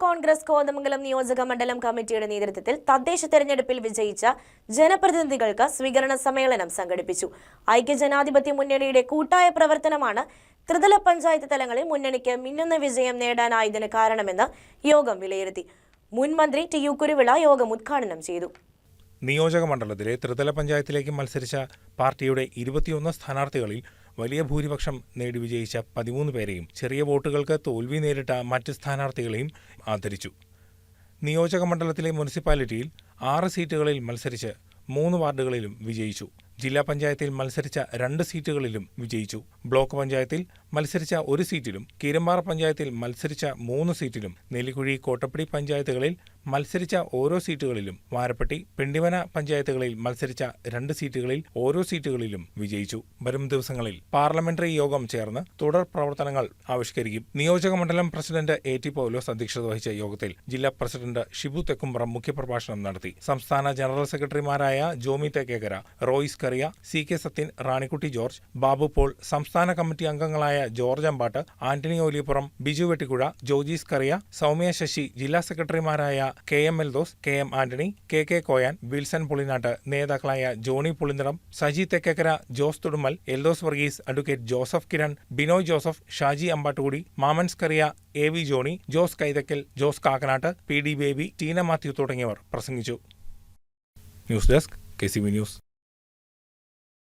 കോൺഗ്രസ് കോതമംഗലം നിയോജക മണ്ഡലം കമ്മിറ്റിയുടെ നേതൃത്വത്തിൽ തദ്ദേശ തെരഞ്ഞെടുപ്പിൽ വിജയിച്ച ജനപ്രതിനിധികൾക്ക് സ്വീകരണ സമ്മേളനം സംഘടിപ്പിച്ചു. ഐക്യജനാധിപത്യ മുന്നണിയുടെ കൂട്ടായ പ്രവർത്തനമാണ് ത്രിതല പഞ്ചായത്ത് തലങ്ങളിൽ മുന്നണിക്ക് മിന്നുന്ന വിജയം നേടാനായതിന് കാരണമെന്ന് യോഗം വിലയിരുത്തി. മുൻ മന്ത്രി ടി യു കുരുവിള യോഗം ഉദ്ഘാടനം ചെയ്തു. നിയോജക മണ്ഡലത്തിലെ ത്രിതല പഞ്ചായത്തിലേക്ക് മത്സരിച്ച പാർട്ടിയുടെ 21 സ്ഥാനാർത്ഥികളിൽ വലിയ ഭൂരിപക്ഷം നേടി വിജയിച്ച 13 പേരെയും ചെറിയ വോട്ടുകൾക്ക് തോൽവി നേരിട്ട മറ്റ് സ്ഥാനാർത്ഥികളെയും ആദരിച്ചു. നിയോജക മണ്ഡലത്തിലെ മുനിസിപ്പാലിറ്റിയിൽ 6 സീറ്റുകളിൽ മത്സരിച്ച് 3 വാർഡുകളിലും വിജയിച്ചു. ജില്ലാ പഞ്ചായത്തിൽ മത്സരിച്ച 2 സീറ്റുകളിലും വിജയിച്ചു. ബ്ലോക്ക് പഞ്ചായത്തിൽ മത്സരിച്ച 1 സീറ്റിലും കീരമ്പാറ പഞ്ചായത്തിൽ മത്സരിച്ച 3 സീറ്റിലും നെല്ലിക്കുഴി കോട്ടപ്പടി പഞ്ചായത്തുകളിൽ മത്സരിച്ച ഓരോ സീറ്റുകളിലും വാരപ്പെട്ടി പിണ്ടിവന പഞ്ചായത്തുകളിൽ മത്സരിച്ച 2 സീറ്റുകളിൽ ഓരോ സീറ്റുകളിലും വിജയിച്ചു. വരും ദിവസങ്ങളിൽ പാർലമെന്ററി യോഗം ചേർന്ന് തുടർ പ്രവർത്തനങ്ങൾ ആവിഷ്കരിക്കും. നിയോജക മണ്ഡലം പ്രസിഡന്റ് A.T. പൗലോസ് അധ്യക്ഷത വഹിച്ച യോഗത്തിൽ ജില്ലാ പ്രസിഡന്റ് ഷിബു തെക്കുംപുറം മുഖ്യപ്രഭാഷണം നടത്തി. സംസ്ഥാന ജനറൽ സെക്രട്ടറിമാരായ ജോമി തേക്കേക്കര, റോയിസ് കറിയ, C.K. സത്യൻ, റാണിക്കുട്ടി ജോർജ്, ബാബു പോൾ, സംസ്ഥാന കമ്മിറ്റി അംഗങ്ങളായ ജോർജ് അമ്പാട്ട്, ആന്റണി ഓലിയപ്പുറം, ബിജു വെട്ടിക്കുഴ, ജോജീസ് കറിയ, സൗമ്യ ശശി, ജില്ലാ സെക്രട്ടറിമാരായ K.M. Eldhose, K.M. Antony, K.K. Koyan, Wilson Pulinattu, നേതാക്കളായ Johny Pulinirum, Saji Thekkekkara, Jose Thudummal, Eldhose Varghese, advocate Joseph Kiran, Binoy Joseph, Shaji Ambattukudi, Mamans Kariya, A.V. Johny, Jose Kaithakkal, Jose Kakkanattu, P.D. Baby, Teena Mathew തുടങ്ങിയവർ പ്രസംഗിച്ചു. News desk KCB news.